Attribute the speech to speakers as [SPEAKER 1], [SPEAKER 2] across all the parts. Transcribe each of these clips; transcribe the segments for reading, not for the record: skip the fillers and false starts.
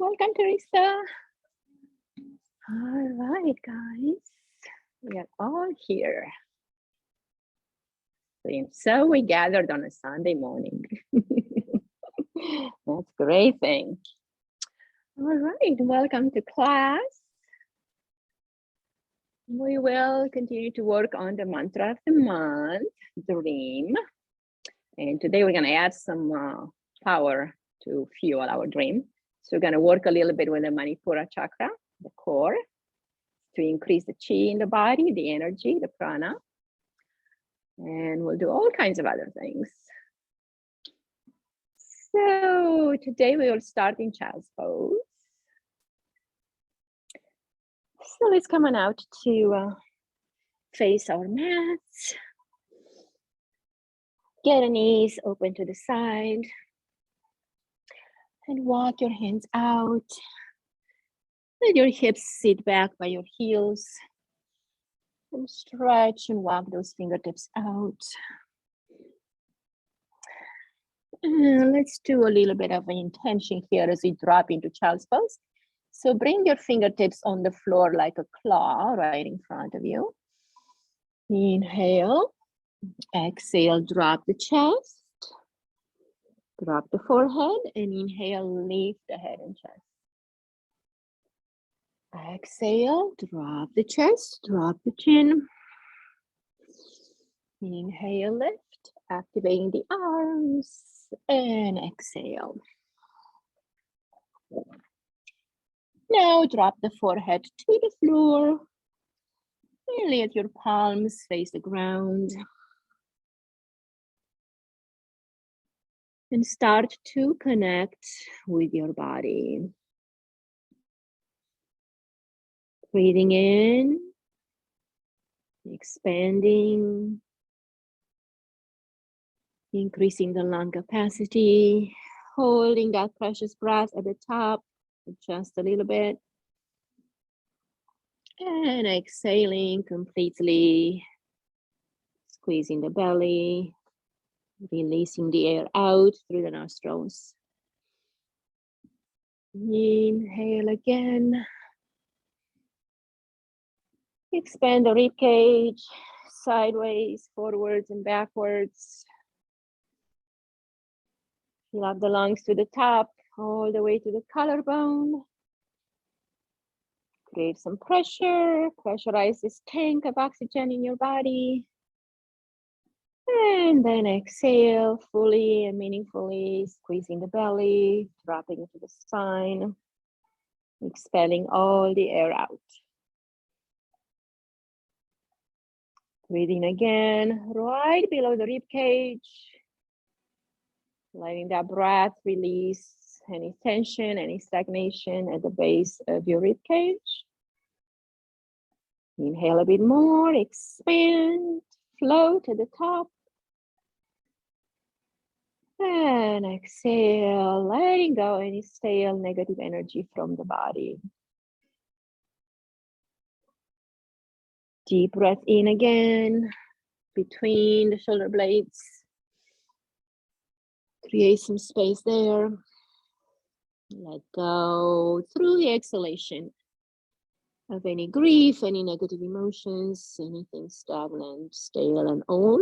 [SPEAKER 1] Welcome, Teresa. All right, guys. We are all here. So we gathered on a Sunday morning. That's a great thing. All right, welcome to class. We will continue to work on the mantra of the month, dream. And today we're going to add some power to fuel our dream. So we're going to work a little bit with the Manipura chakra, the core, to increase the chi in the body, the energy, the prana. And we'll do all kinds of other things. So today we will start in child's pose. So let's come on out to face our mats. Get the knees open to the side. And walk your hands out. Let your hips sit back by your heels. And stretch and walk those fingertips out. And let's do a little bit of an intention here as we drop into child's pose. So bring your fingertips on the floor like a claw right in front of you. Inhale. Exhale, drop the chest. Drop the forehead and inhale, lift the head and chest. Exhale, drop the chest, drop the chin. Inhale, lift, activating the arms, and exhale. Now drop the forehead to the floor and let your palms face the ground. And start to connect with your body. Breathing in, expanding, increasing the lung capacity, holding that precious breath at the top, just a little bit. And exhaling completely, squeezing the belly. Releasing the air out through the nostrils. Inhale again. Expand the rib cage, sideways, forwards and backwards. Fill up the lungs to the top, all the way to the collarbone. Create some pressure, pressurize this tank of oxygen in your body. And then exhale fully and meaningfully, squeezing the belly, dropping into the spine, expelling all the air out. Breathing again, right below the rib cage. Letting that breath release any tension, any stagnation at the base of your rib cage. Inhale a bit more, expand, float to the top. And exhale, letting go any stale negative energy from the body. Deep breath in again, between the shoulder blades. Create some space there. Let go through the exhalation of any grief, any negative emotions, anything stagnant, stale, and old.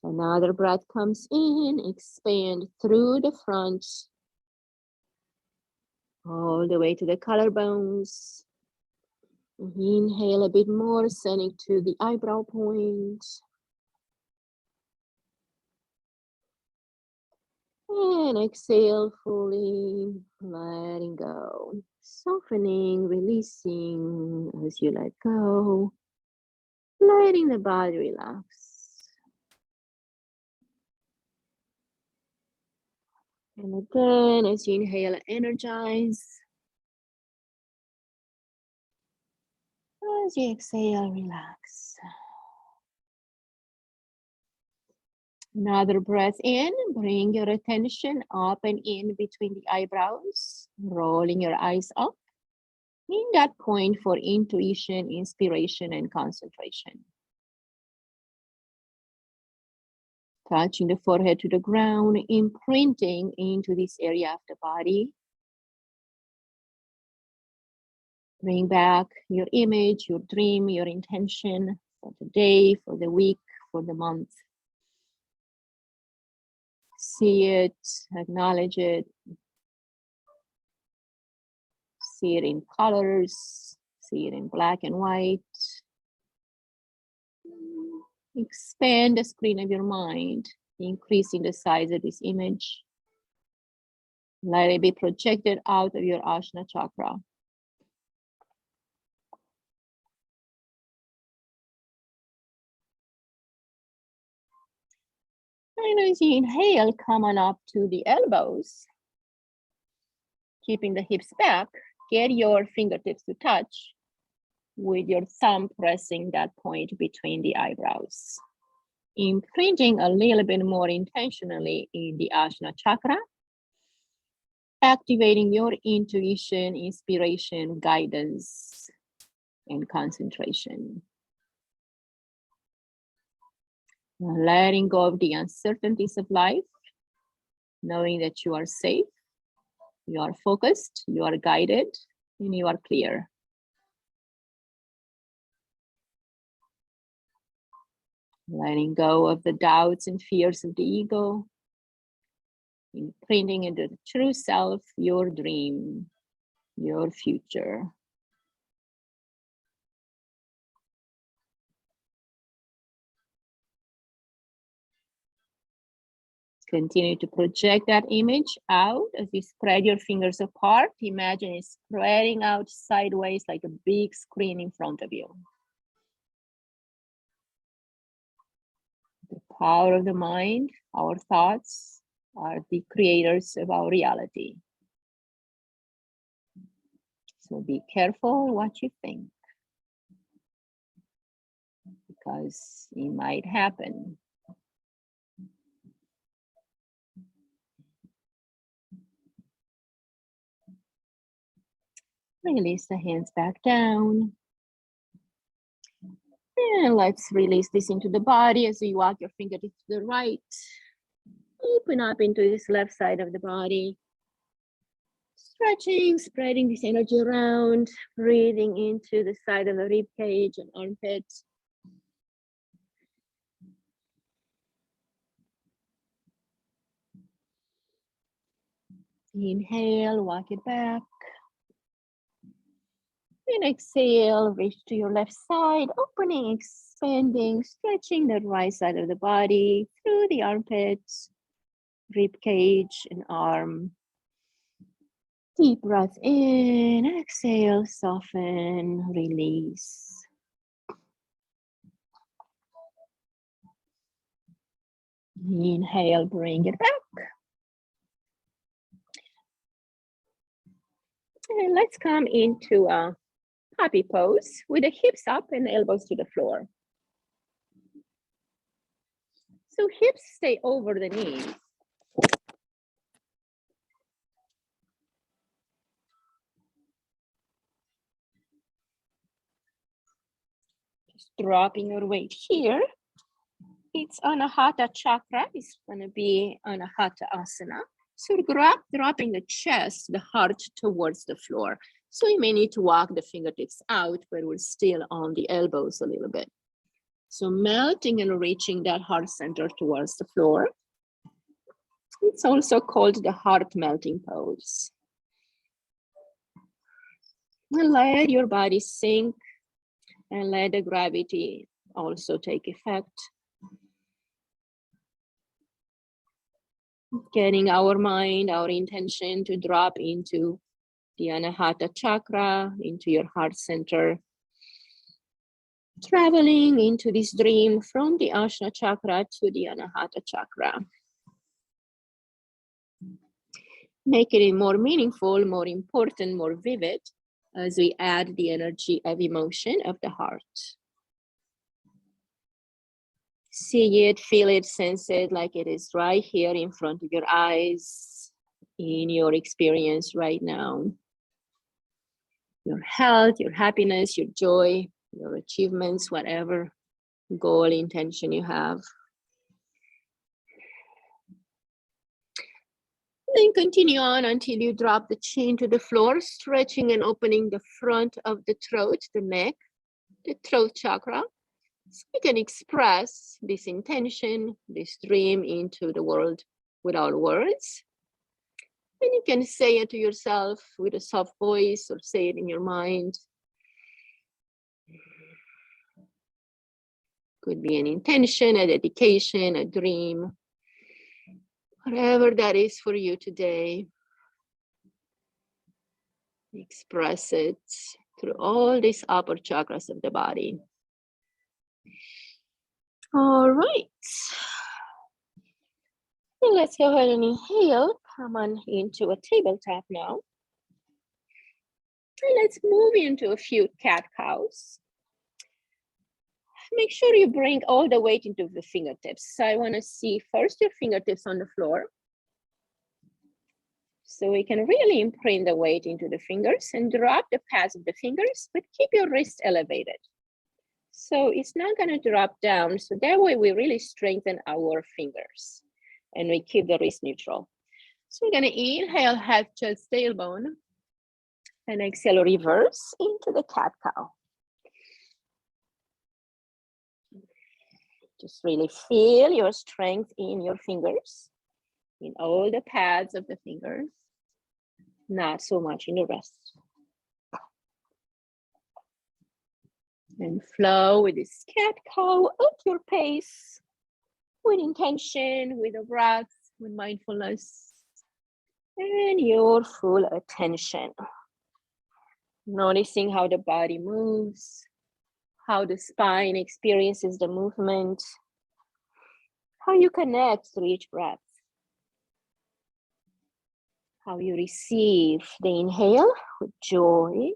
[SPEAKER 1] Another breath comes in, expand through the front, all the way to the collarbones. Inhale a bit more, sending to the eyebrow point. And exhale fully, letting go. Softening, releasing as you let go. Letting the body relax. And again, as you inhale, energize. As you exhale, relax. Another breath in, bring your attention up and in between the eyebrows, rolling your eyes up. In that point for intuition, inspiration, and concentration. Touching the forehead to the ground, imprinting into this area of the body. Bring back your image, your dream, your intention for the day, for the week, for the month. See it, acknowledge it. See it in colors, see it in black and white. Expand the screen of your mind, increasing the size of this image. Let it be projected out of your Ajna chakra. And as you inhale, come on up to the elbows. Keeping the hips back, get your fingertips to touch with your thumb pressing that point between the eyebrows. Imprinting a little bit more intentionally in the Ajna chakra. Activating your intuition, inspiration, guidance, and concentration. Letting go of the uncertainties of life, knowing that you are safe, you are focused, you are guided, and you are clear. Letting go of the doubts and fears of the ego, imprinting into the true self, your dream, your future. Continue to project that image out as you spread your fingers apart. Imagine it spreading out sideways like a big screen in front of you. The power of the mind, our thoughts, are the creators of our reality. So be careful what you think, because it might happen. Release the hands back down. And let's release this into the body as you walk your fingertips to the right. Open up into this left side of the body. Stretching, spreading this energy around, breathing into the side of the rib cage and armpit. Inhale, walk it back. And exhale, reach to your left side, opening, expanding, stretching the right side of the body through the armpits, rib cage, and arm. Deep breath in, exhale, soften, release. Inhale, bring it back. And let's come into a puppy pose with the hips up and the elbows to the floor. So hips stay over the knees. Just dropping your weight here. It's Anahata chakra. It's going to be Anahata asana. So dropping the chest, the heart towards the floor. So you may need to walk the fingertips out, but we're still on the elbows a little bit. So melting and reaching that heart center towards the floor. It's also called the heart melting pose. And let your body sink and let the gravity also take effect. Getting our mind, our intention to drop into the Anahata chakra, into your heart center. Traveling into this dream from the Ajna chakra to the Anahata chakra. Make it more meaningful, more important, more vivid as we add the energy of emotion of the heart. See it, feel it, sense it like it is right here in front of your eyes, in your experience right now. Your health, your happiness, your joy, your achievements, whatever goal, intention you have.
[SPEAKER 2] Then continue on until you drop the chin to the floor, stretching and opening the front of the throat, the neck, the throat chakra. So you can express this intention, this dream into the world without words. And you can say it to yourself with a soft voice or say it in your mind. Could be an intention, a dedication, a dream, whatever that is for you today. Express it through all these upper chakras of the body. All right. And let's go ahead and inhale. Come on into a tabletop now. And let's move into a few cat-cows. Make sure you bring all the weight into the fingertips. So I want to see first your fingertips on the floor. So we can really imprint the weight into the fingers and drop the pads of the fingers, but keep your wrist elevated. So it's not going to drop down. So that way we really strengthen our fingers and we keep the wrist neutral. So we're going to inhale, half chest, tailbone, and exhale, reverse into the cat-cow. Just really feel your strength in your fingers, in all the pads of the fingers, not so much in the rest. And flow with this cat-cow at your pace, with intention, with a breath, with mindfulness, and your full attention. Noticing how the body moves, how the spine experiences the movement, how you connect through each breath, how you receive the inhale with joy,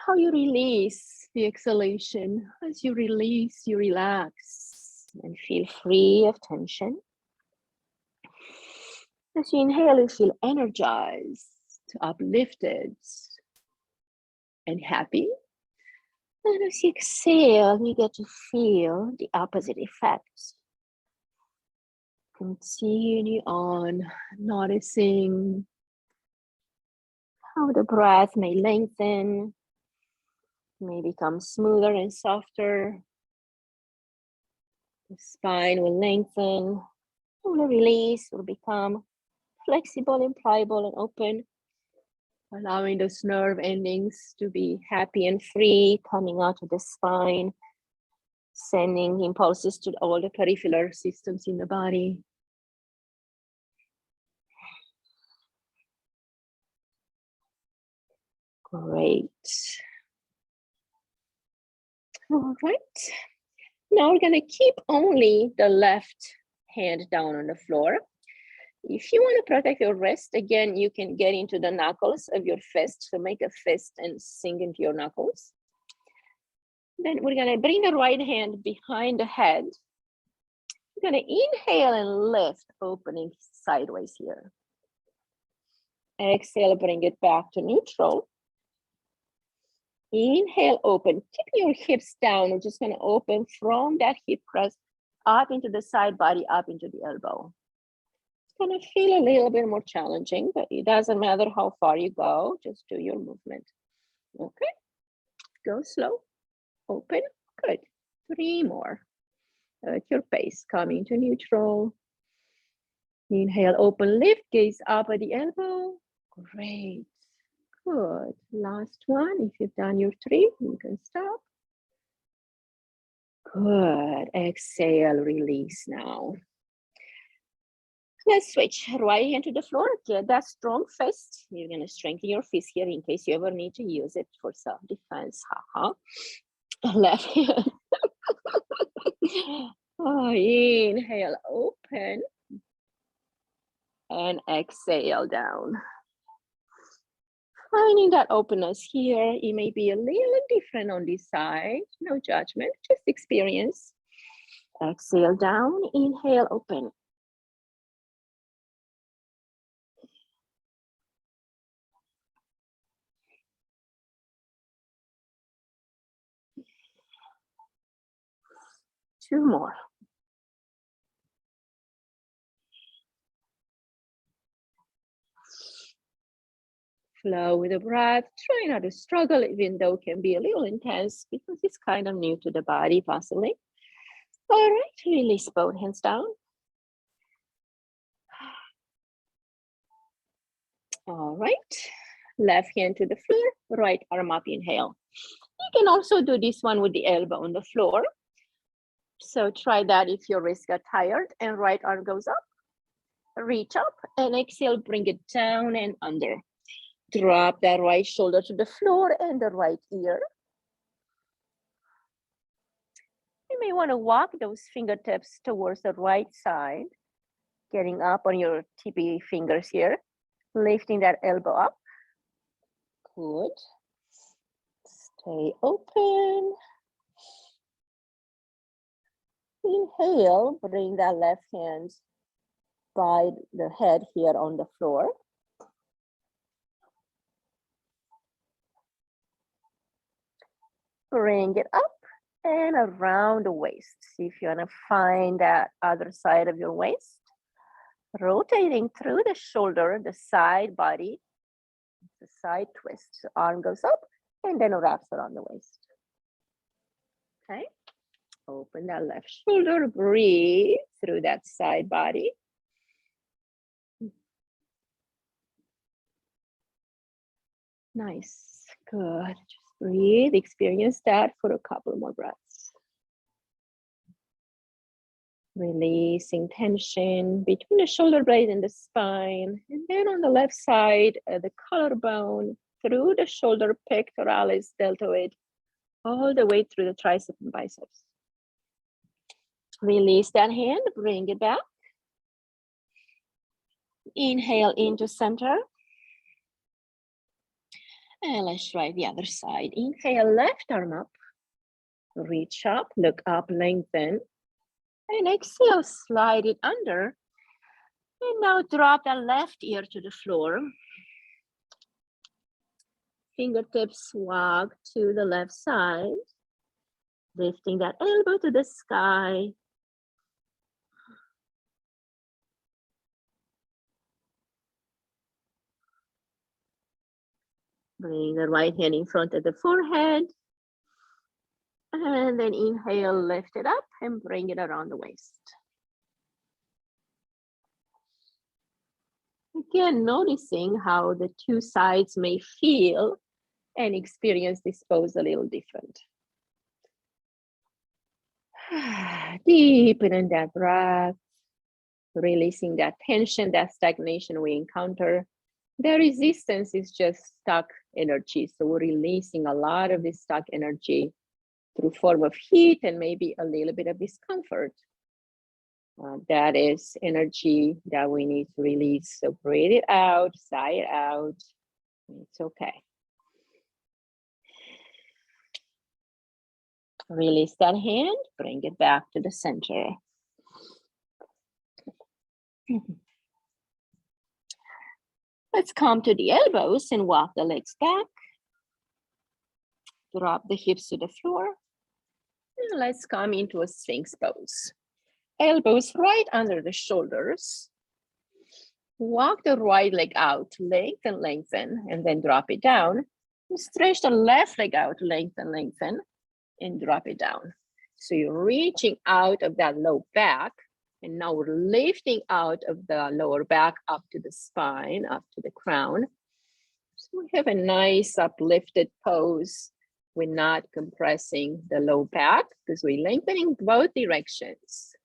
[SPEAKER 2] how you release the exhalation. As you release, you relax and feel free of tension. As you inhale, you feel energized, uplifted, and happy. And as you exhale, you get to feel the opposite effect. Continue on noticing how the breath may lengthen, may become smoother and softer. The spine will lengthen, will release, will become flexible and pliable and open, allowing those nerve endings to be happy and free, coming out of the spine, sending impulses to all the peripheral systems in the body. Great. All right. Now we're going to keep only the left hand down on the floor. If you want to protect your wrist, again, you can get into the knuckles of your fist. So make a fist and sink into your knuckles. Then we're going to bring the right hand behind the head. We're going to inhale and lift, opening sideways here. Exhale, bring it back to neutral. Inhale, open. Keep your hips down. We're just going to open from that hip crest up into the side body, up into the elbow. It's going to feel a little bit more challenging, but it doesn't matter how far you go. Just do your movement. Okay. Go slow. Open. Good. 3 more. At your pace. Coming to neutral. Inhale, open, lift. Gaze up at the elbow. Great. Good. Last one. If you've done your 3, you can stop. Good. Exhale, release now. Let's switch right hand to the floor. Get that strong fist. You're going to strengthen your fist here in case you ever need to use it for self-defense. Haha. Left hand. Oh, inhale, open. And exhale down. Finding that openness here, it may be a little different on this side. No judgment, just experience. Exhale down, inhale, open. Two more. Flow with the breath. Try not to struggle, even though it can be a little intense because it's kind of new to the body, possibly. All right, release both hands down. All right, left hand to the floor, right arm up, inhale. You can also do this one with the elbow on the floor. So try that if your wrists got tired, and right arm goes up. Reach up and exhale, bring it down and under. Drop that right shoulder to the floor and the right ear. You may want to walk those fingertips towards the right side, getting up on your tippy fingers here, lifting that elbow up. Good. Stay open. Inhale, bring that left hand by the head here on the floor. Bring it up and around the waist. See if you want to find that other side of your waist. Rotating through the shoulder, the side body, the side twist. So arm goes up and then wraps around the waist. Okay. Open that left shoulder, breathe through that side body. Nice, good. Just breathe, experience that for a couple more breaths. Releasing tension between the shoulder blade and the spine. And then on the left side, the collarbone, through the shoulder, pectoralis, deltoid, all the way through the tricep and biceps. Release that hand, bring it back. Inhale into center. And let's try the other side. Inhale, left arm up. Reach up, look up, lengthen. And exhale, slide it under. And now drop that left ear to the floor. Fingertips walk to the left side. Lifting that elbow to the sky. Bring the right hand in front of the forehead. And then inhale, lift it up and bring it around the waist. Again, noticing how the two sides may feel and experience this pose a little different. Deepen in that breath, releasing that tension, that stagnation we encounter. The resistance is just stuck energy. So we're releasing a lot of this stuck energy through form of heat and maybe a little bit of discomfort. That is energy that we need to release. So breathe it out, sigh it out. It's okay. Release that hand, bring it back to the center. Let's come to the elbows and walk the legs back. Drop the hips to the floor. And let's come into a Sphinx pose. Elbows right under the shoulders. Walk the right leg out, lengthen, lengthen, and then drop it down. And stretch the left leg out, lengthen, lengthen, and drop it down. So you're reaching out of that low back. And now we're lifting out of the lower back up to the spine, up to the crown. So we have a nice uplifted pose. We're not compressing the low back because we're lengthening both directions.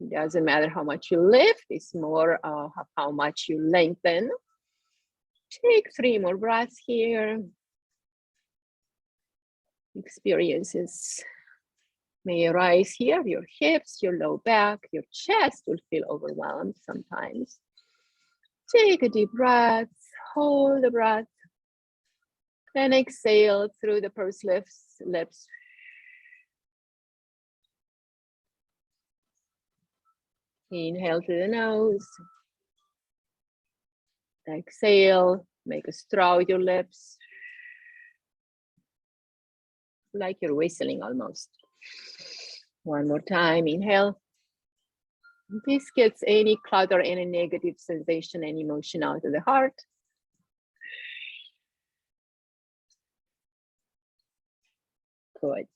[SPEAKER 2] It doesn't matter how much you lift, it's more of how much you lengthen. Take 3 more breaths here. Experiences may arise here, your hips, your low back, your chest will feel overwhelmed sometimes. Take a deep breath, hold the breath, then exhale through the pursed lips. Inhale to the nose. Exhale, make a straw with your lips. Like you're whistling almost. One more time, inhale. This gets any clutter, any negative sensation and emotion out of the heart. Good.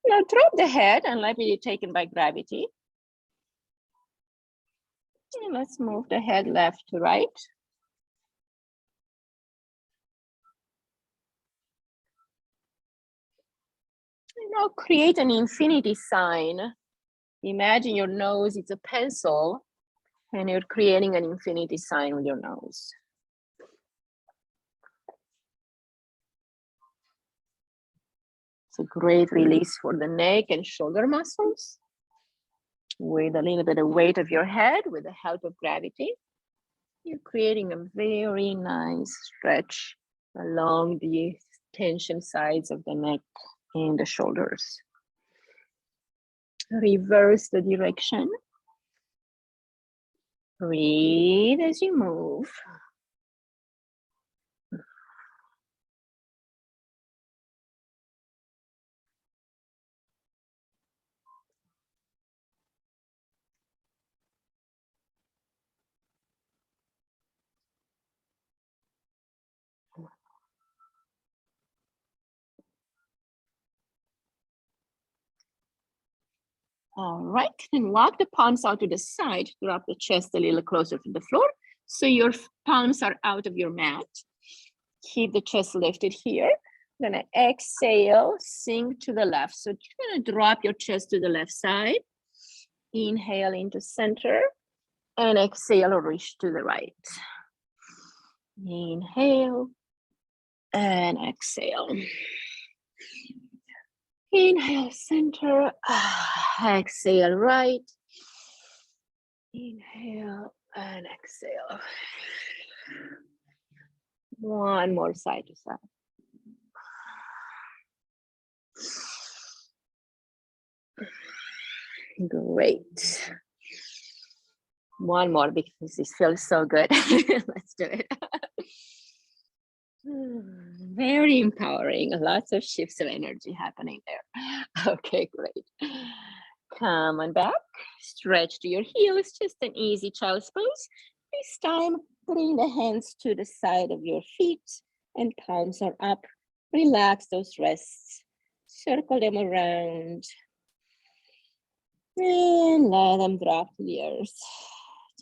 [SPEAKER 2] Now drop the head and let it be taken by gravity. And let's move the head left to right. And now create an infinity sign. Imagine your nose is a pencil and you're creating an infinity sign with your nose. It's a great release for the neck and shoulder muscles. With a little bit of weight of your head with the help of gravity, you're creating a very nice stretch along the tension sides of the neck and the shoulders. Reverse the direction. Breathe as you move. All right, and walk the palms out to the side, drop the chest a little closer to the floor. So your palms are out of your mat. Keep the chest lifted here. I'm gonna exhale, sink to the left. So you're gonna drop your chest to the left side. Inhale into center and exhale, reach to the right. Inhale and exhale. Inhale, center, exhale, right. Inhale and exhale. One more side to side. Great. One more because this feels so good. Let's do it. Very empowering. Lots of shifts of energy happening there. Okay, great. Come on back. Stretch to your heels. Just an easy child's pose. This time, bring the hands to the side of your feet and palms are up. Relax those wrists. Circle them around. And let them drop to the earth.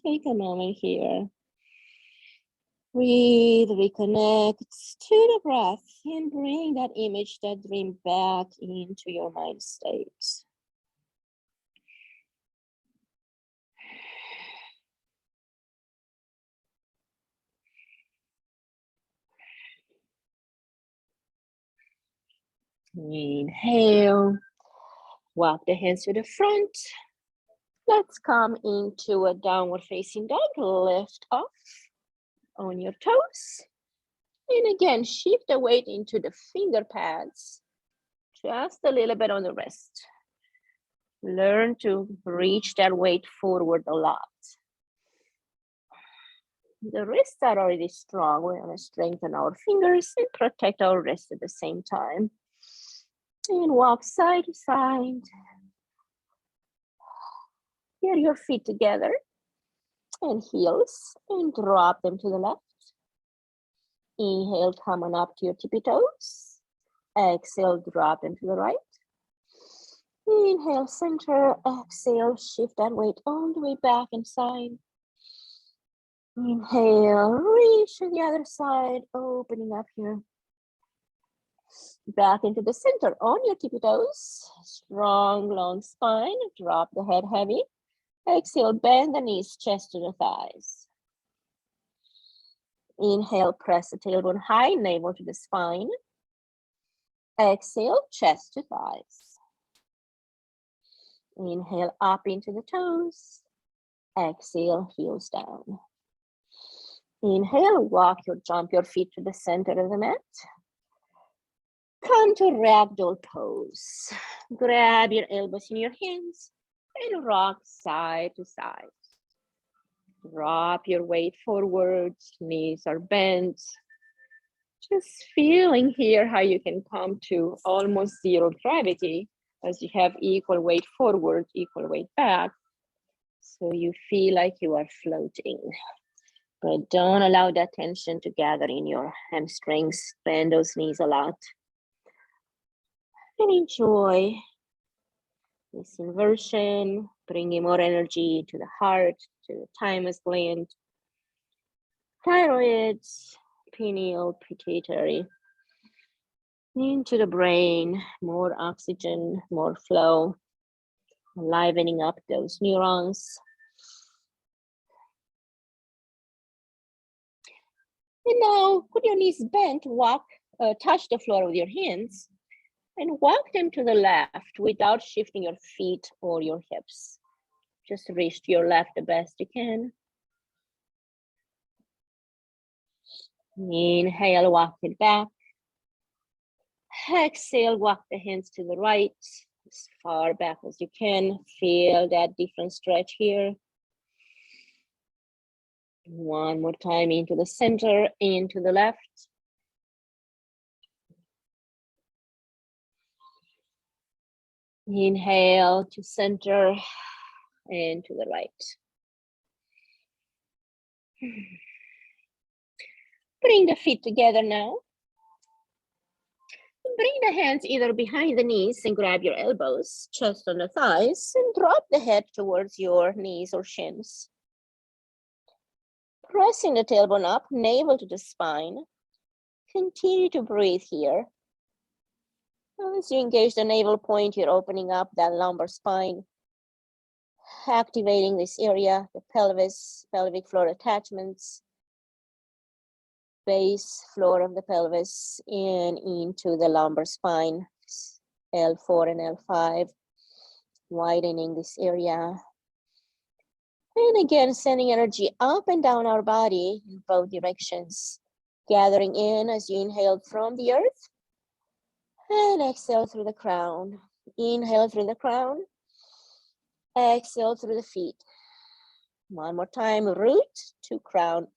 [SPEAKER 2] Take a moment here. Breathe, reconnect to the breath and bring that image, that dream back into your mind state. Inhale, walk the hands to the front. Let's come into a downward facing dog. Lift off on your toes. And again, shift the weight into the finger pads. Just a little bit on the wrist. Learn to reach that weight forward a lot. The wrists are already strong. We're going to strengthen our fingers and protect our wrists at the same time. And walk side to side. Get your feet together and heels and drop them to the left. Inhale, come on up to your tippy toes. Exhale, drop them to the right. Inhale, center. Exhale, shift that weight all the way back inside. Inhale, reach to the other side, opening up here. Back into the center on your tippy toes. Strong, long spine. Drop the head heavy. Exhale, bend the knees, chest to the thighs. Inhale, press the tailbone high, navel to the spine. Exhale, chest to thighs. Inhale, up into the toes. Exhale, heels down. Inhale, walk or jump your feet to the center of the mat. Come to ragdoll pose. Grab your elbows in your hands and rock side to side. Drop your weight forward, knees are bent. Just feeling here how you can come to almost zero gravity as you have equal weight forward, equal weight back. So you feel like you are floating. But don't allow that tension to gather in your hamstrings. Bend those knees a lot. And enjoy this inversion, bringing more energy to the heart, to the thymus gland, thyroid, pineal, pituitary, into the brain, more oxygen, more flow, livening up those neurons. And now put your knees bent, touch the floor with your hands, and walk them to the left without shifting your feet or your hips. Just reach to your left the best you can. Inhale, walk it back. Exhale, walk the hands to the right, as far back as you can. Feel that different stretch here. One more time into the center, into the left. Inhale to center and to the right. Bring the feet together now. Bring the hands either behind the knees and grab your elbows, chest on the thighs, and drop the head towards your knees or shins. Pressing the tailbone up, navel to the spine. Continue to breathe here. As you engage the navel point, you're opening up that lumbar spine, activating this area, the pelvis, pelvic floor attachments, base floor of the pelvis, and into the lumbar spine, L4 and L5, widening this area. And again, sending energy up and down our body in both directions, gathering in as you inhale from the earth, and exhale through the crown. Inhale through the crown, exhale through the feet. One more time, root to crown.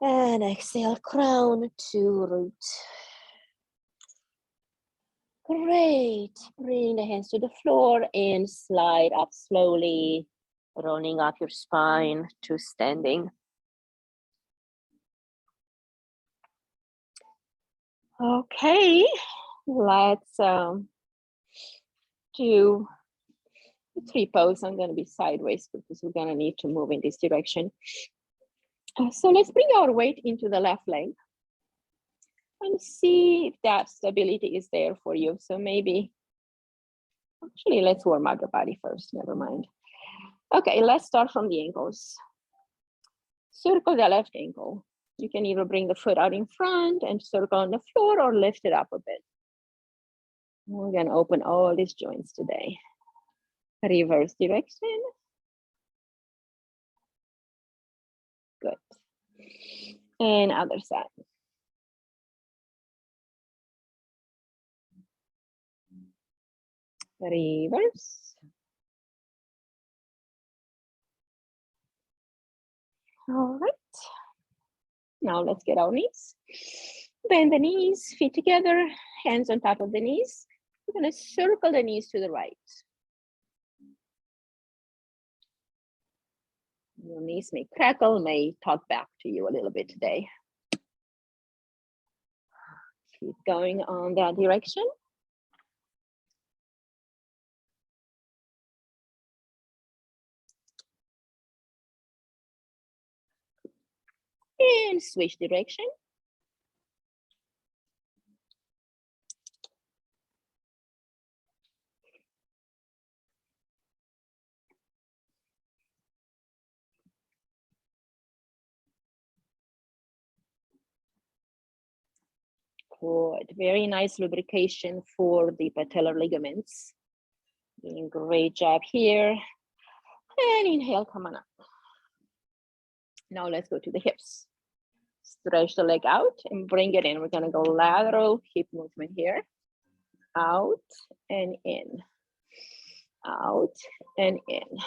[SPEAKER 2] And exhale, crown to root. Great. Bring the hands to the floor and slide up slowly, rolling up your spine to standing. Okay, let's do the tree pose. I'm going to be sideways because we're going to need to move in this direction. So let's bring our weight into the left leg and see if that stability is there for you. So maybe, actually, let's warm up the body first. Never mind. Okay, let's start from the ankles. Circle the left ankle. You can either bring the foot out in front and circle on the floor or lift it up a bit. We're going to open all these joints today. Reverse direction. Good. And other side. Reverse. All right. Now let's get our knees. Bend the knees, feet together, hands on top of the knees. We're going to circle the knees to the right. Your knees may crackle, may talk back to you a little bit today. Keep going on that direction. And switch direction. Good, very nice lubrication for the patellar ligaments. Doing great job here. And inhale, come on up. Now let's go to the hips. Stretch the leg out and bring it in. We're gonna go lateral hip movement here. Out and in. Out and in.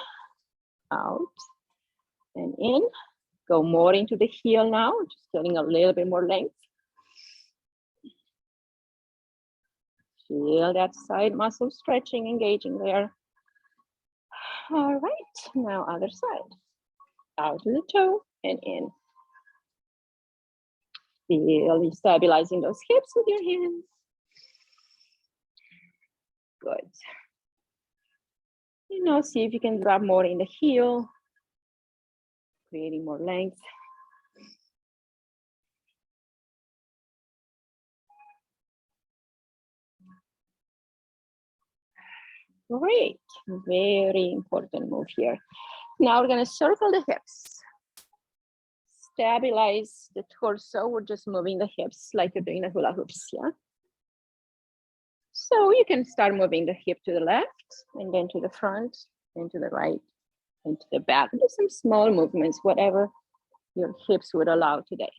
[SPEAKER 2] Out and in. Go more into the heel now, just getting a little bit more length. Feel that side muscle stretching, engaging there. All right, now other side. Out to the toe and in. Feel you stabilizing those hips with your hands.
[SPEAKER 1] Good. You know, see if you can drop more in the heel, creating more length. Great, very important move here. Now we're gonna circle the hips. Stabilize the torso. We're just moving the hips like you're doing the hula hoops, yeah? So you can start moving the hip to the left and then to the front and to the right and to the back. Do some small movements, whatever your hips would allow today.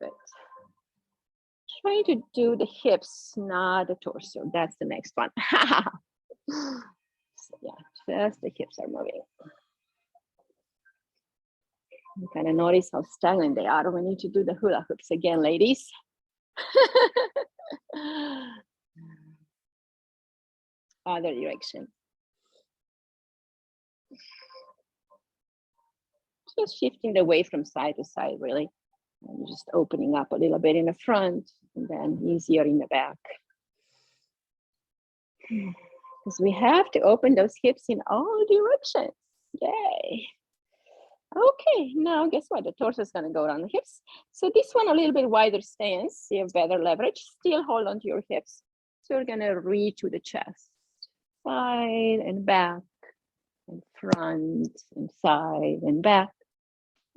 [SPEAKER 1] Good. Try to do the hips, not the torso. That's the next one. So yeah, just the hips are moving. You kind of notice how stagnant they are. We need to do the hula hoops again, ladies. Other direction. Just shifting the weight from side to side, really. And just opening up a little bit in the front and then easier in the back. Because we have to open those hips in all directions. Yay. Okay, now guess what? The torso is going to go around the hips. So this one, a little bit wider stance, you have better leverage. Still hold on to your hips. So we're going to reach to the chest, side and back, and front and side and back.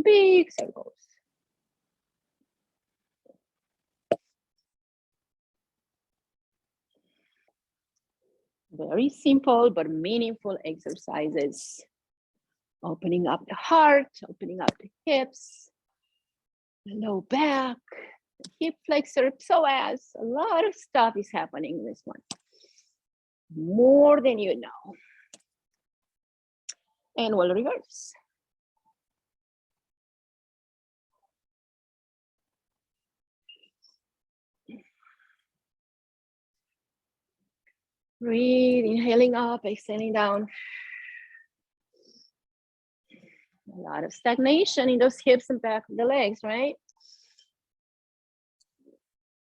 [SPEAKER 1] Big circles. Very simple but meaningful exercises. Opening up the heart, opening up the hips, the low back, the hip flexor, psoas. A lot of stuff is happening in this one. More than you know. And we'll reverse. Breathe, inhaling up, exhaling down. A lot of stagnation in those hips and back of the legs, right?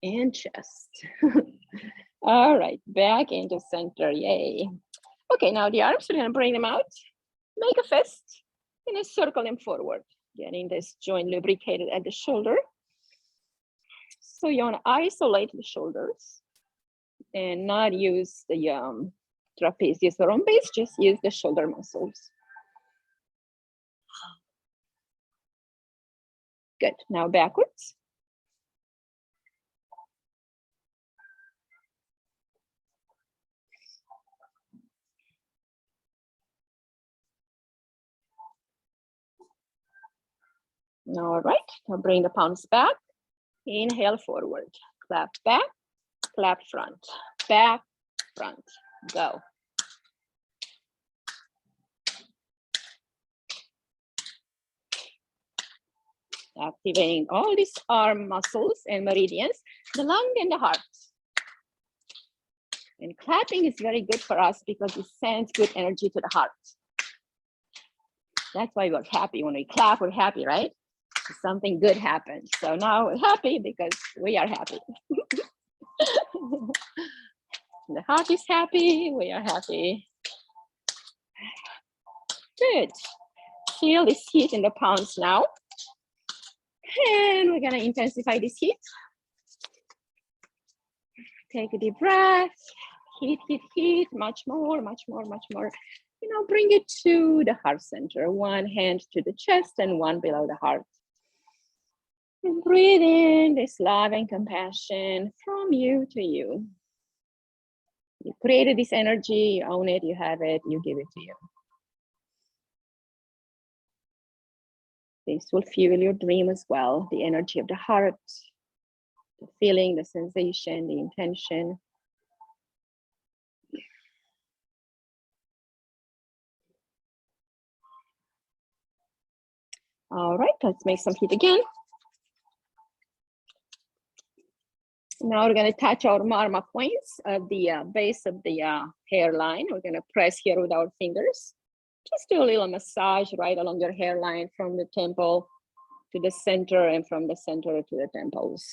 [SPEAKER 1] And chest. All right, back into center, yay. Okay, now the arms, we're gonna bring them out. Make a fist and circle them forward. Getting this joint lubricated at the shoulder. So you wanna isolate the shoulders and not use the trapezius or on base, just use the shoulder muscles. Good, now backwards. All right, now bring the palms back. Inhale forward, clap back, clap front, back, front, go. Activating all these arm muscles and meridians, the lung and the heart. And clapping is very good for us because it sends good energy to the heart. That's why we're happy. When we clap, we're happy, right? Something good happens. So now we're happy because we are happy. The heart is happy, we are happy. Good. Feel this heat in the palms now. And we're gonna intensify this heat. Take a deep breath. Heat, heat, heat, much more, much more, much more. You know, bring it to the heart center. One hand to the chest and one below the heart. And breathe in this love and compassion from you to you. You created this energy, you own it, you have it, you give it to you. This will fuel your dream as well. The energy of the heart, the feeling, the sensation, the intention. All right, let's make some heat again. Now we're going to touch our marma points at the base of the hairline. We're going to press here with our fingers. Just do a little massage right along your hairline from the temple to the center and from the center to the temples.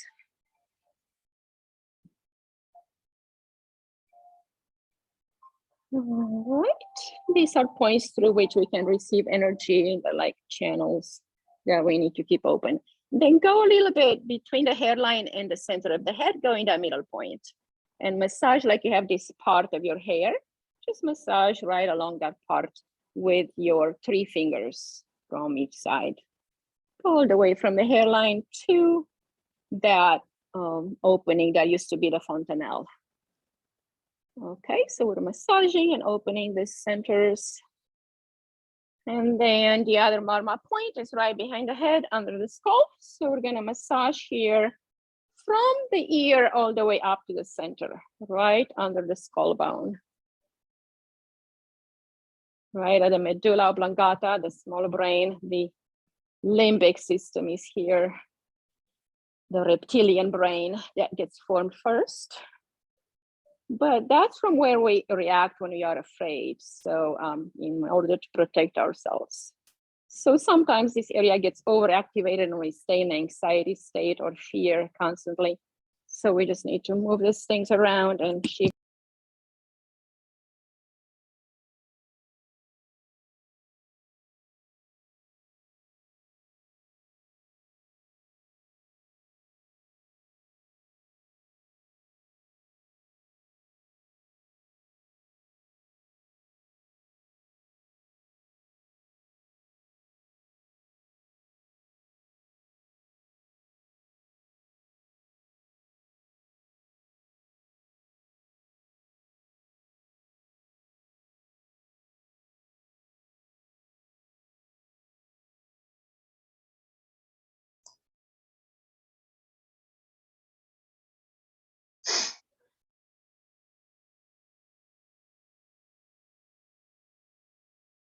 [SPEAKER 1] All right. These are points through which we can receive energy. They're like channels that we need to keep open. Then go a little bit between the hairline and the center of the head, go in that middle point and massage like you have this part of your hair. Just massage right along that part with your 3 fingers from each side. All the way from the hairline to that opening that used to be the fontanelle. Okay, so we're massaging and opening the centers. And then the other marma point is right behind the head under the skull. So we're gonna massage here from the ear all the way up to the center, right under the skull bone. Right at the medulla oblongata, the small brain, the limbic system is here. The reptilian brain that gets formed first. But that's from where we react when we are afraid. So in order to protect ourselves. So sometimes this area gets overactivated and we stay in anxiety state or fear constantly. So we just need to move these things around and shift.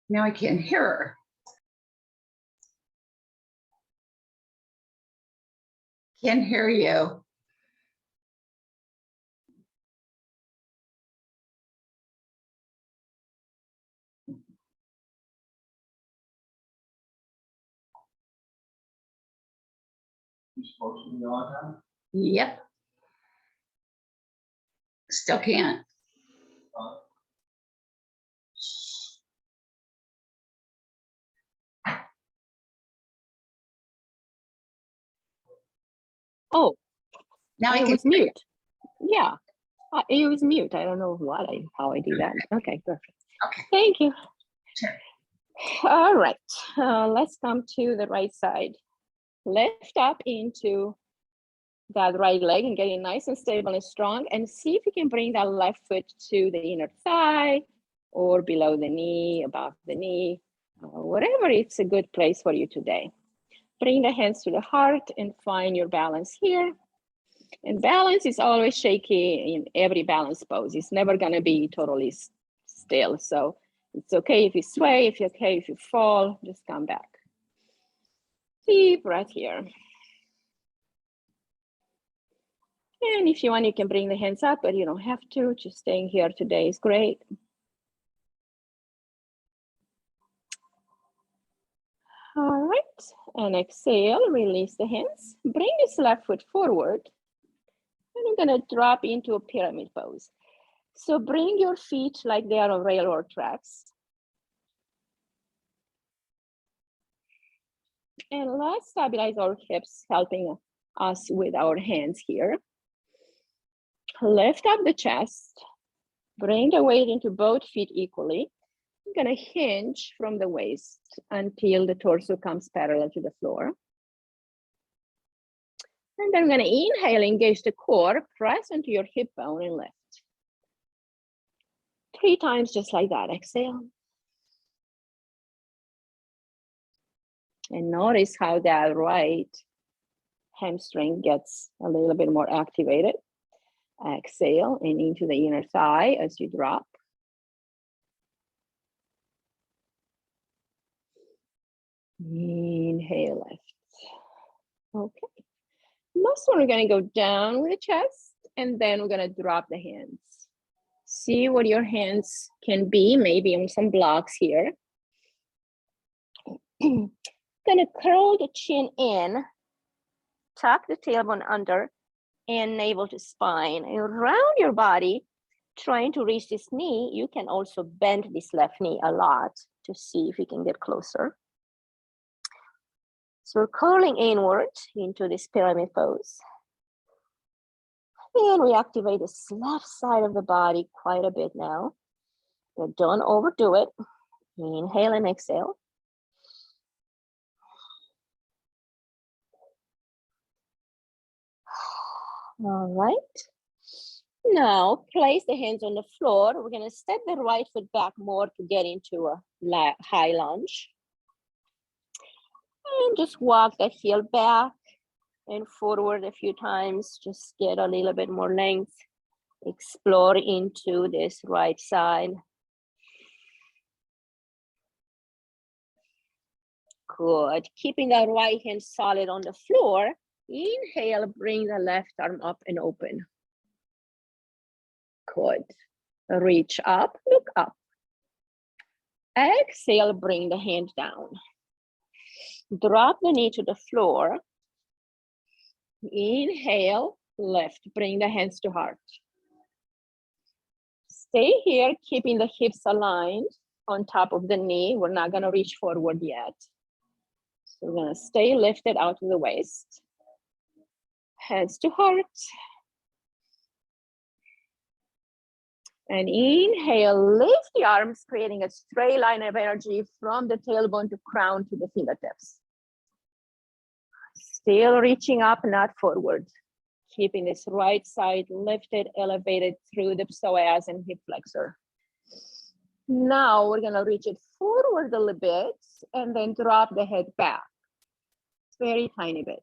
[SPEAKER 3] Now I can't hear her. Can't hear you.
[SPEAKER 4] You supposed to be on now?
[SPEAKER 3] Yep. Still can't.
[SPEAKER 1] Oh,
[SPEAKER 3] Now I
[SPEAKER 1] it
[SPEAKER 3] can
[SPEAKER 1] was mute. Yeah, it was mute. I don't know how I do that. Okay, perfect.
[SPEAKER 3] Okay.
[SPEAKER 1] Thank you.
[SPEAKER 3] Sure.
[SPEAKER 1] All right, let's come to the right side. Lift up into that right leg and get it nice and stable and strong, and see if you can bring that left foot to the inner thigh or below the knee, above the knee, whatever it's a good place for you today. Bring the hands to the heart and find your balance here. And balance is always shaky in every balance pose. It's never gonna be totally still. So it's okay if you sway, it's okay if you fall, just come back. Deep breath here. And if you want, you can bring the hands up, but you don't have to. Just staying here today is great. All right, and exhale, release the hands. Bring this left foot forward. And I'm gonna drop into a pyramid pose. So bring your feet like they are on railroad tracks. And let's stabilize our hips, helping us with our hands here. Lift up the chest. Bring the weight into both feet equally. I'm gonna hinge from the waist until the torso comes parallel to the floor. And then I'm gonna inhale, engage the core, press into your hip bone and lift. 3 times just like that, exhale. And notice how that right hamstring gets a little bit more activated. Exhale and into the inner thigh as you drop. Inhale, lift. Okay. Last one, we're gonna go down with the chest and then we're gonna drop the hands. See what your hands can be, maybe on some blocks here. Gonna curl the chin in, tuck the tailbone under, and navel to spine. And round your body
[SPEAKER 2] trying to reach this knee, you can also bend this left knee a lot to see if you can get closer. So we're curling inward into this pyramid pose. And we activate this left side of the body quite a bit now. But don't overdo it. Inhale and exhale. All right. Now place the hands on the floor. We're going to step the right foot back more to get into a high lunge. And just walk the heel back and forward a few times. Just get a little bit more length. Explore into this right side. Good. Keeping the right hand solid on the floor. Inhale, bring the left arm up and open. Good. Reach up, look up. Exhale, bring the hand down. Drop the knee to the floor. Inhale, lift, bring the hands to heart. Stay here, keeping the hips aligned on top of the knee. We're not gonna reach forward yet. So we're gonna stay lifted out of the waist. Hands to heart. And inhale, lift the arms, creating a straight line of energy from the tailbone to crown to the fingertips. Still reaching up, not forward. Keeping this right side lifted, elevated through the psoas and hip flexor. Now we're gonna reach it forward a little bit and then drop the head back. Very tiny bit.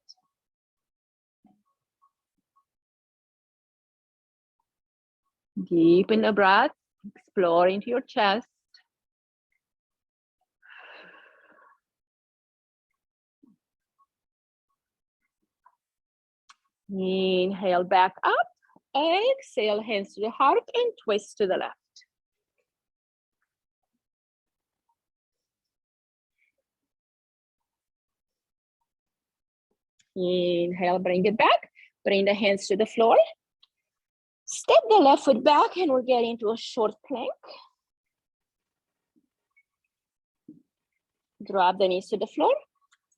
[SPEAKER 2] Deepen the breath, explore into your chest. Inhale back up, exhale, hands to the heart and twist to the left. Inhale, bring it back, bring the hands to the floor. Step the left foot back and we're getting into a short plank. Drop the knees to the floor.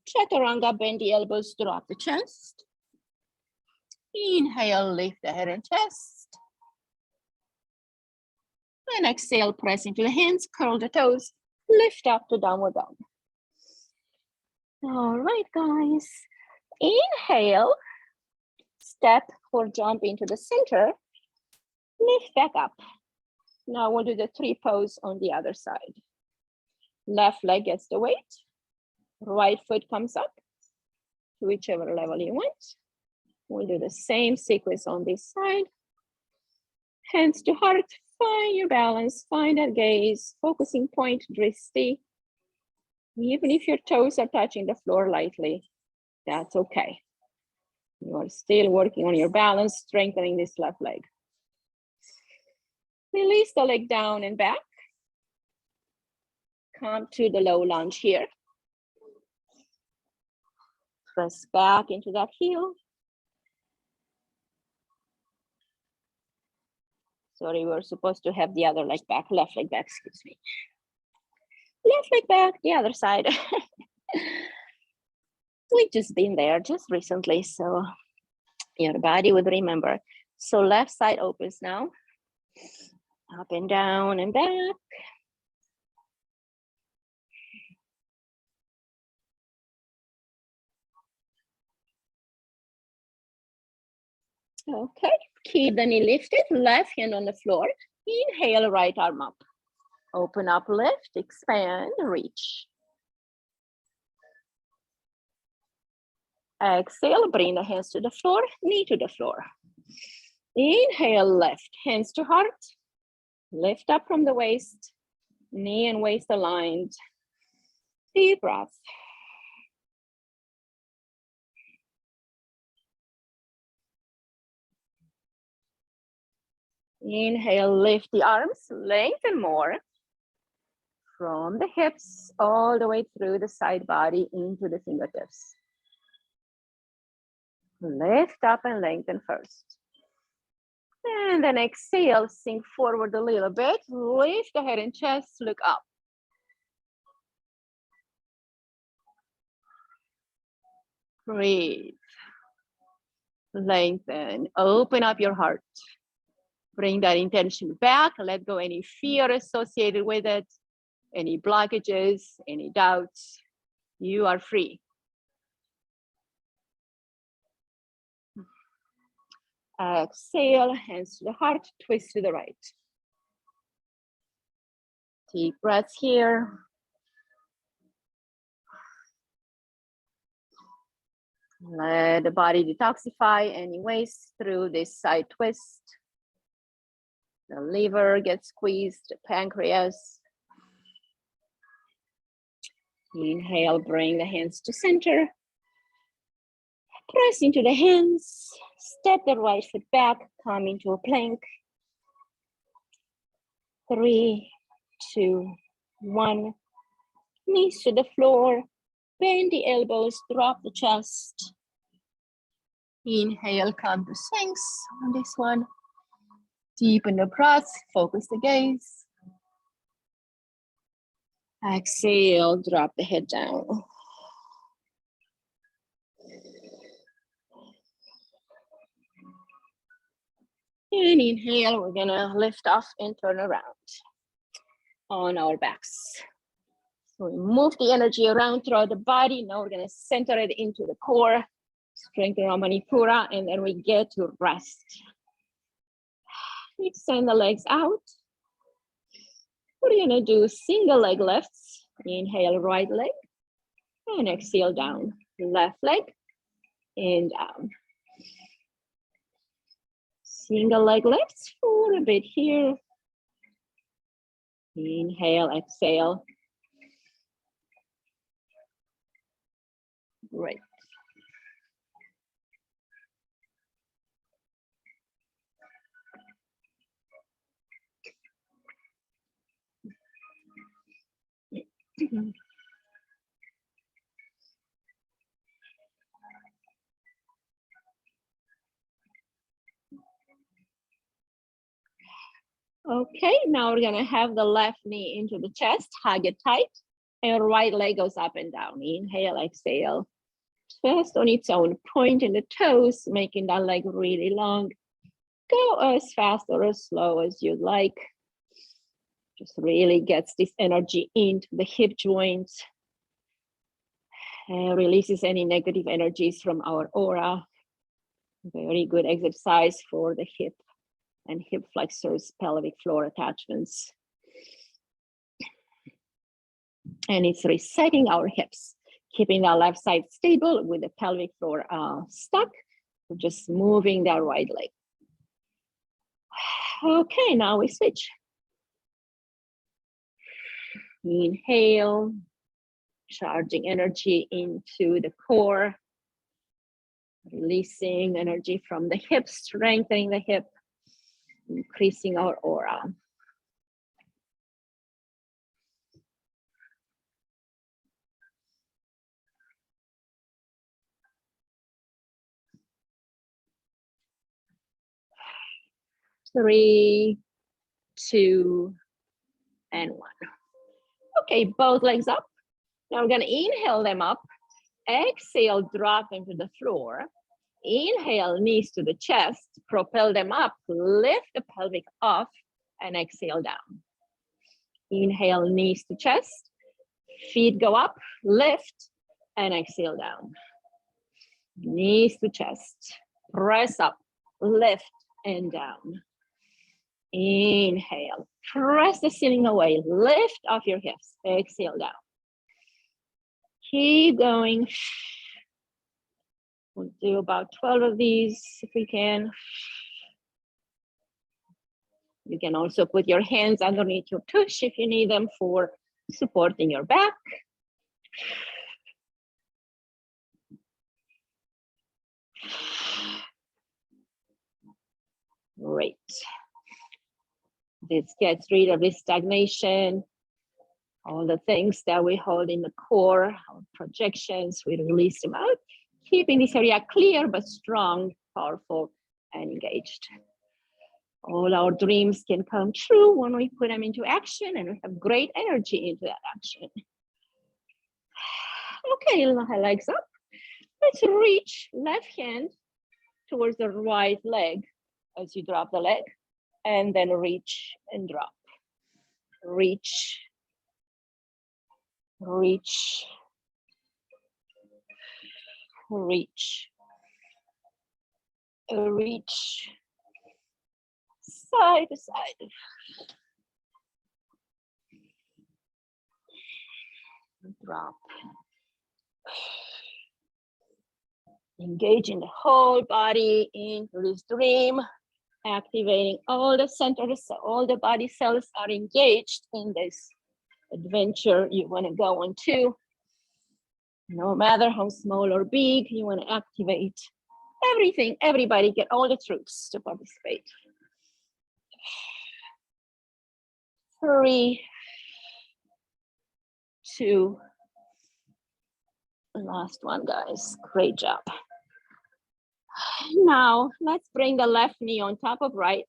[SPEAKER 2] Chaturanga, bend the elbows, drop the chest. Inhale, lift the head and chest. And exhale, press into the hands, curl the toes, lift up to downward dog. All right, guys. Inhale, step or jump into the center, lift back up. Now we'll do the tree pose on the other side. Left leg gets the weight, right foot comes up to whichever level you want. We'll do the same sequence on this side. Hands to heart, find your balance, find that gaze, focusing point, drishti. Even if your toes are touching the floor lightly, that's okay. You are still working on your balance, strengthening this left leg. Release the leg down and back. Come to the low lunge here. Press back into that heel. Sorry, we're supposed to have the other leg back, left leg back, excuse me. Left leg back, the other side. We've just been there just recently, so your body would remember. So left side opens now. Up and down and back. Okay, keep the knee lifted, left hand on the floor. Inhale, right arm up. Open up, lift, expand, reach. Exhale, bring the hands to the floor, knee to the floor. Inhale, left, hands to heart. Lift up from the waist, knee and waist aligned. Deep breath. Inhale, lift the arms, lengthen more. From the hips all the way through the side body into the fingertips. Lift up and lengthen first. And then exhale, sink forward a little bit. Lift the head and chest, look up. Breathe. Lengthen, open up your heart. Bring that intention back, let go any fear associated with it, any blockages, any doubts. You are free. Exhale, hands to the heart, twist to the right. Deep breaths here. Let the body detoxify any waste through this side twist. The liver gets squeezed, the pancreas. Inhale, bring the hands to center. Press into the hands. Step the right foot back, come into a plank. 3, 2, 1. Knees to the floor. Bend the elbows, drop the chest. Inhale, come to Sphinx on this one. Deepen the breath, focus the gaze. Exhale, drop the head down. And inhale, we're gonna lift off and turn around on our backs. So we move the energy around throughout the body. Now we're gonna center it into the core, strengthen our Manipura, and then we get to rest. Extend the legs out. We're gonna do single leg lifts. Inhale, right leg, and exhale down. Left leg, and down. Single leg lifts for a bit here. Inhale, exhale. Great. Okay, now we're gonna have the left knee into the chest, hug it tight, and right leg goes up and down. Inhale, exhale. Chest on its own, point in the toes, making that leg really long. Go as fast or as slow as you'd like. Just really gets this energy into the hip joints. Releases any negative energies from our aura. Very good exercise for the hip and hip flexors, pelvic floor attachments. And it's resetting our hips, keeping the left side stable with the pelvic floor stuck. We're just moving that right leg. Okay, now we switch. Inhale, charging energy into the core, releasing energy from the hip, strengthening the hip, increasing our aura. Three, 2, and 1. Okay, both legs up. Now we're gonna inhale them up. Exhale, drop into the floor. Inhale, knees to the chest, propel them up, lift the pelvic off, and exhale down. Inhale, knees to chest, feet go up, lift, and exhale down. Knees to chest, press up, lift, and down. Inhale, press the ceiling away, lift off your hips, exhale down. Keep going. We'll do about 12 of these if we can. You can also put your hands underneath your tush if you need them for supporting your back. Great. This gets rid of this stagnation, all the things that we hold in the core, our projections, we release them out, keeping this area clear but strong, powerful, and engaged. All our dreams can come true when we put them into action, and we have great energy into that action. Okay, legs up. Let's reach left hand towards the right leg as you drop the leg, and then reach and drop. Reach, reach, reach, reach, side to side. Drop. Engaging the whole body into this dream, activating all the centers, so all the body cells are engaged in this adventure you want to go on to. No matter how small or big, you want to activate everything, everybody, get all the troops to participate. 3, 2, last one, guys. Great job. Now let's bring the left knee on top of right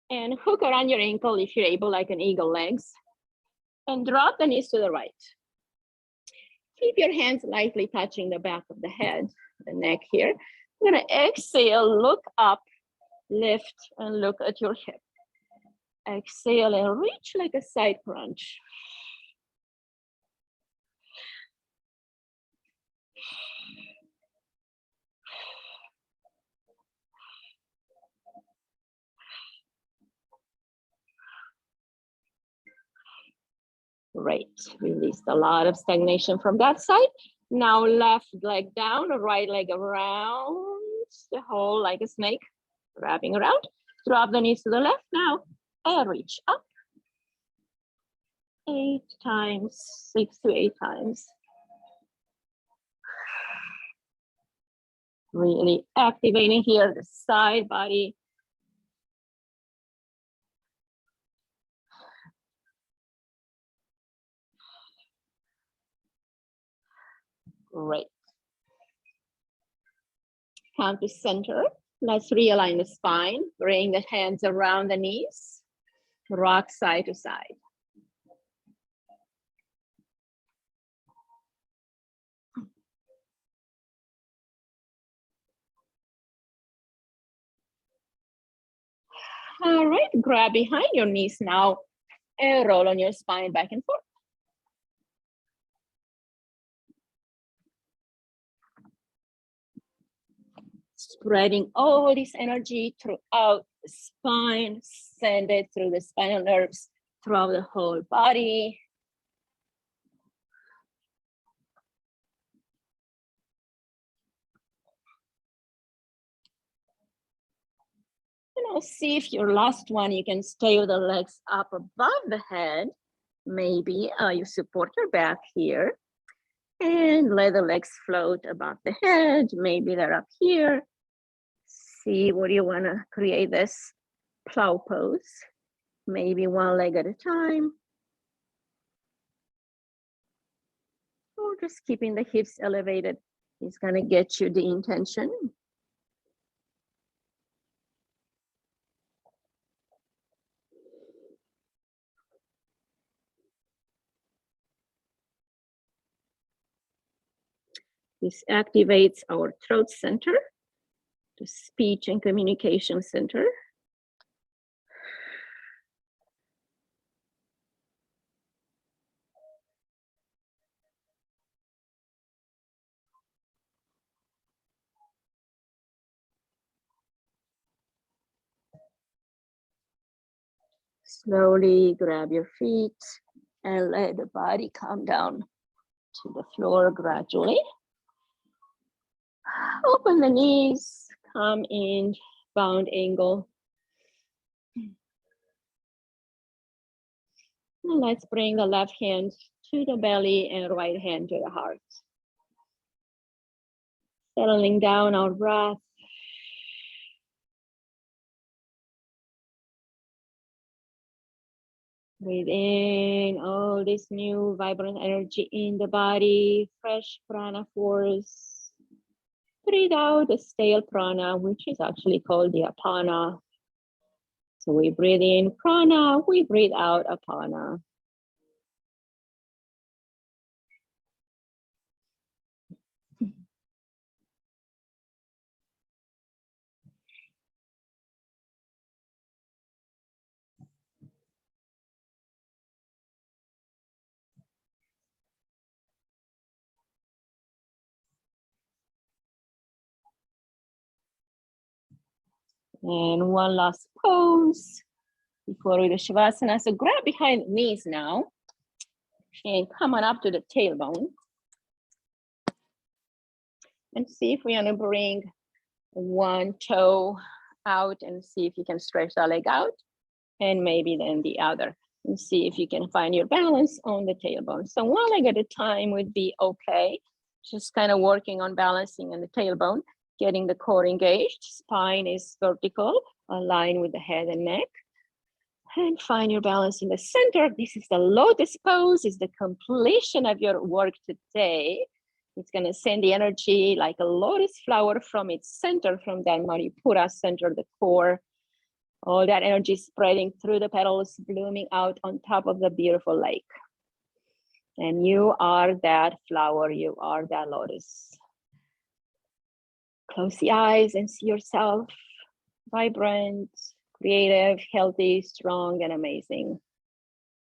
[SPEAKER 2] and hook around your ankle if you're able, like an eagle legs, and drop the knees to the right. Keep your hands lightly touching the back of the head, the neck here. I'm gonna exhale, look up, lift, and look at your hip. Exhale and reach like a side crunch. Great, released a lot of stagnation from that side. Now left leg down, right leg around the whole like a snake, wrapping around. Drop the knees to the left now and reach up. 8 times, 6 to 8 times. Really activating here the side body. Great. Come to center. Let's realign the spine. Bring the hands around the knees. Rock side to side. All right, grab behind your knees now and roll on your spine back and forth. Spreading all this energy throughout the spine, send it through the spinal nerves, throughout the whole body. See if your last one, you can stay with the legs up above the head. Maybe you support your back here and let the legs float above the head. Maybe they're up here. See what you want to create this plow pose. Maybe one leg at a time. Or just keeping the hips elevated is going to get you the intention. This activates our throat center, the speech and communication center. Slowly grab your feet and let the body come down to the floor gradually. Open the knees, come in bound angle. And let's bring the left hand to the belly and right hand to the heart. Settling down our breath. Breathe in all this new vibrant energy in the body, fresh prana force. breathe out the stale prana, which is actually called the apana. So we breathe in prana, we breathe out apana. And one last pose before we do Shavasana. So grab behind the knees now and come on up to the tailbone. And see if we're gonna bring one toe out and see if you can stretch the leg out, and maybe then the other, and see if you can find your balance on the tailbone. So one leg at a time would be okay. Just kind of working on balancing on the tailbone, getting the core engaged, spine is vertical, aligned with the head and neck. And find your balance in the center. This is the lotus pose, is the completion of your work today. It's gonna send the energy like a lotus flower from its center, from that Manipura center, the core. All that energy spreading through the petals, blooming out on top of the beautiful lake. And you are that flower, you are that lotus. Close the eyes and see yourself vibrant, creative, healthy, strong, and amazing.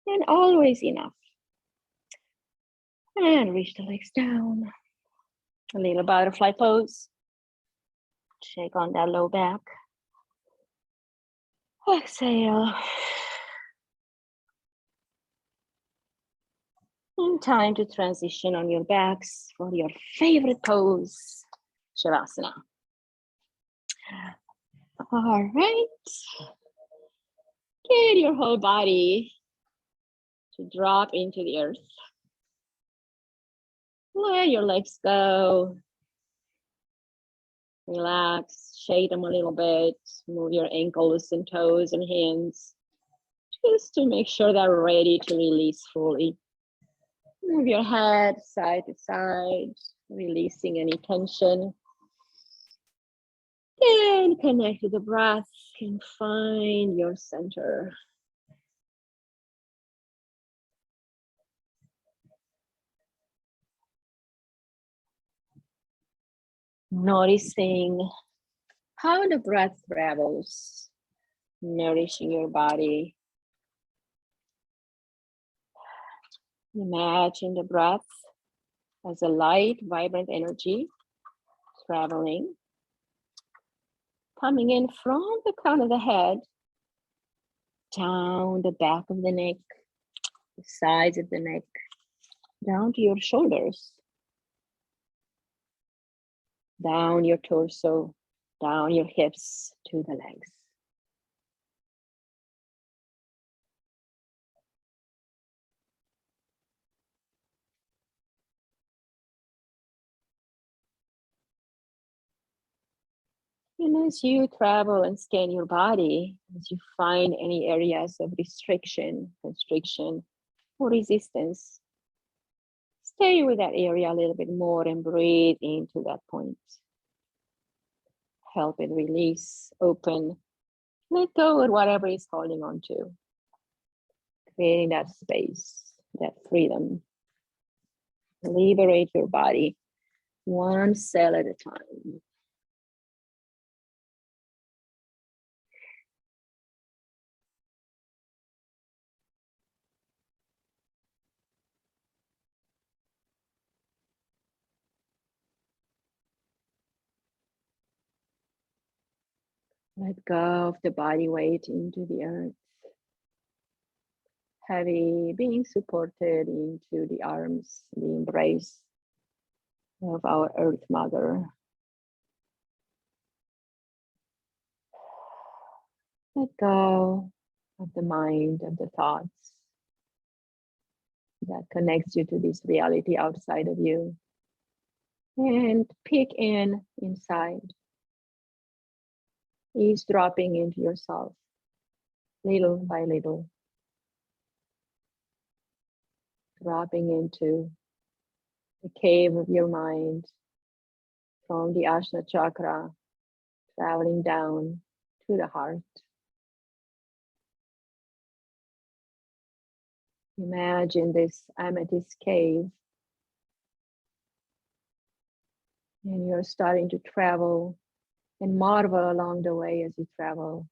[SPEAKER 2] And always enough. And reach the legs down. A little butterfly pose. Shake on that low back. Exhale. And time to transition on your backs for your favorite pose, Shavasana. All right. Get your whole body to drop into the earth. Let your legs go. Relax, shake them a little bit. Move your ankles and toes and hands, just to make sure they're ready to release fully. Move your head side to side, releasing any tension. And connect to the breath and find your center. Noticing how the breath travels, nourishing your body. Imagine the breath as a light, vibrant energy traveling, coming in from the crown of the head, down the back of the neck, the sides of the neck, down to your shoulders, down your torso, down your hips to the legs. And as you travel and scan your body, as you find any areas of restriction, constriction, or resistance, stay with that area a little bit more and breathe into that point. Help it release, open, let go of whatever is holding on to. Creating that space, that freedom. Liberate your body, one cell at a time. Let go of the body weight into the earth. Heavy, being supported into the arms, the embrace of our Earth Mother. Let go of the mind, of the thoughts that connects you to this reality outside of you. And peek inside. Eavesdropping into yourself, little by little. Dropping into the cave of your mind,
[SPEAKER 1] from the Ajna chakra, traveling down to the heart. Imagine this amethyst cave, and you're starting to travel and marvel along the way as you travel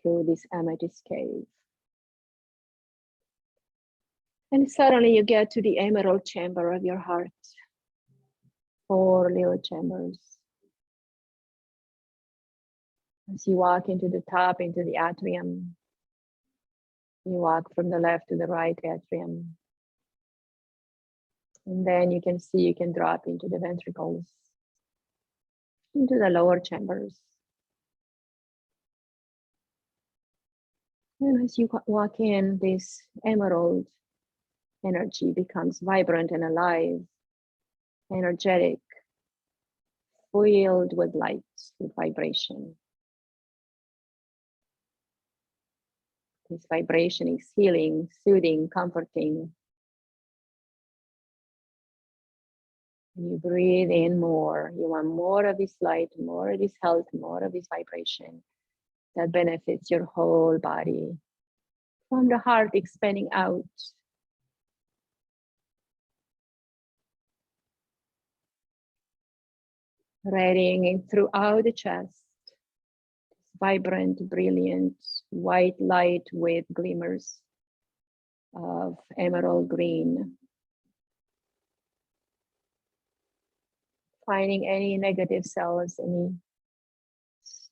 [SPEAKER 1] through this amethyst cave. And suddenly you get to the emerald chamber of your heart. 4 little chambers. As you walk into the top, into the atrium, you walk from the left to the right atrium. And then you can see you can drop into the ventricles, into the lower chambers. And as you walk in, this emerald energy becomes vibrant and alive, energetic, filled with light, with vibration. This vibration is healing, soothing, comforting. And you breathe in more. You want more of this light, more of this health, more of this vibration that benefits your whole body. From the heart expanding out. Radiating throughout the chest. Vibrant, brilliant, white light with glimmers of emerald green. Finding any negative cells, any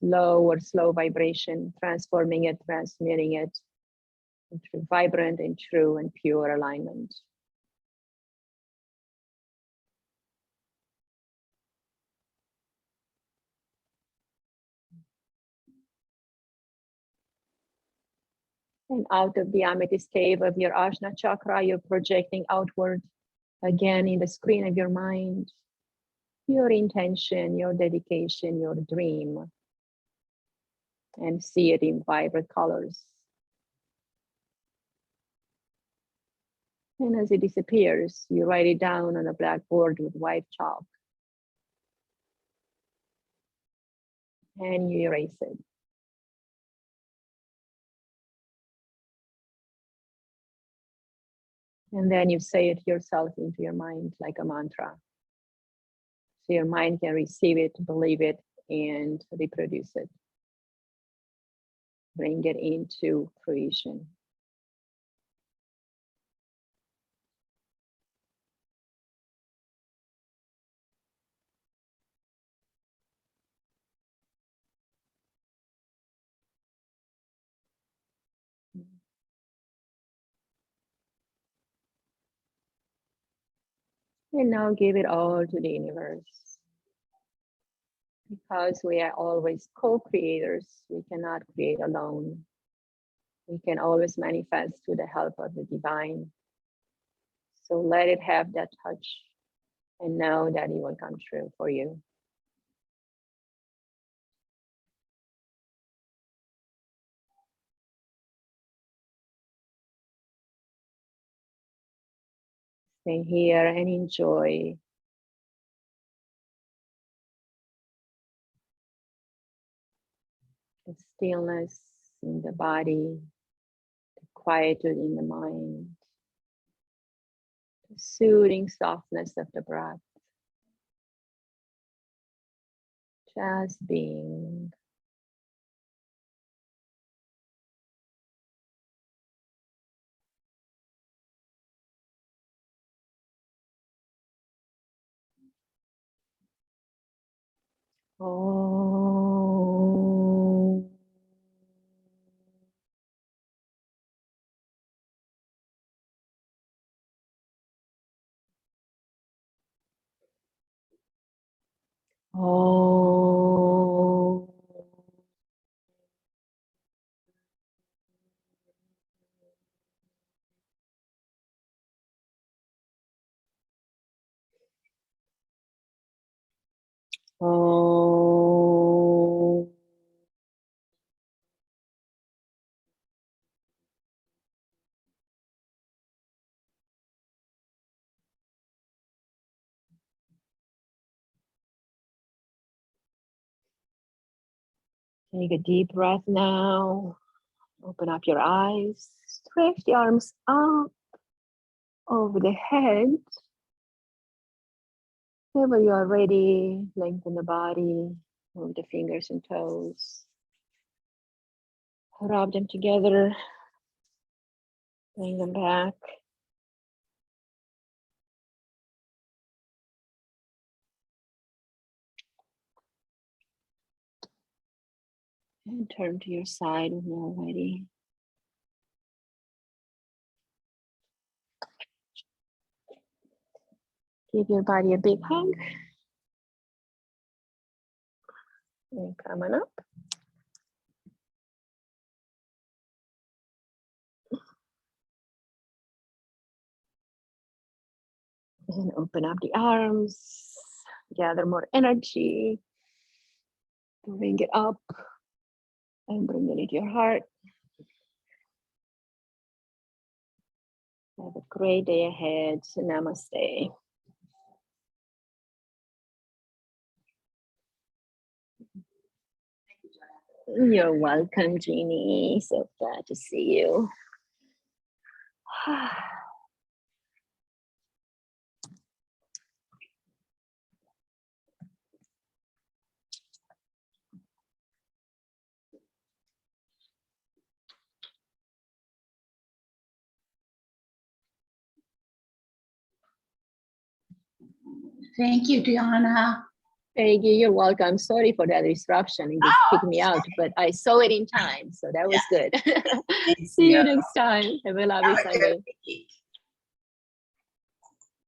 [SPEAKER 1] low or slow vibration, transforming it, transmuting it into vibrant and true and pure alignment. And out of the amethyst cave of your Ajna chakra, you're projecting outward again in the screen of your mind, your intention, your dedication, your dream, and see it in vibrant colors. And as it disappears, you write it down on a blackboard with white chalk. And you erase it. And then you say it yourself into your mind like a mantra. So your mind can receive it, believe it, and reproduce it. Bring it into fruition. And now give it all to the universe. Because we are always co-creators, we cannot create alone. We can always manifest with the help of the divine. So let it have that touch and know that it will come true for you. Stay here and enjoy the stillness in the body, the quietude in the mind, the soothing softness of the breath. Just being. Oh. Oh. Oh.
[SPEAKER 2] Take a deep breath now. Open up your eyes. Stretch the arms up over the head. Whenever you are ready, lengthen the body. Move the fingers and toes. Rub them together. Bring them back. And turn to your side when you're ready. Give your body a big hug. And come on up. And open up the arms. Gather more energy. Bring it up. And bring it into your heart. Have a great day ahead. Namaste. You're welcome, Jeannie. So glad to see you.
[SPEAKER 3] Thank you, Dhyana.
[SPEAKER 2] Thank you. You're welcome. Sorry for that disruption. It just kicked me out, but I saw it in time, so that was good. See you next time. Have a lovely Sunday.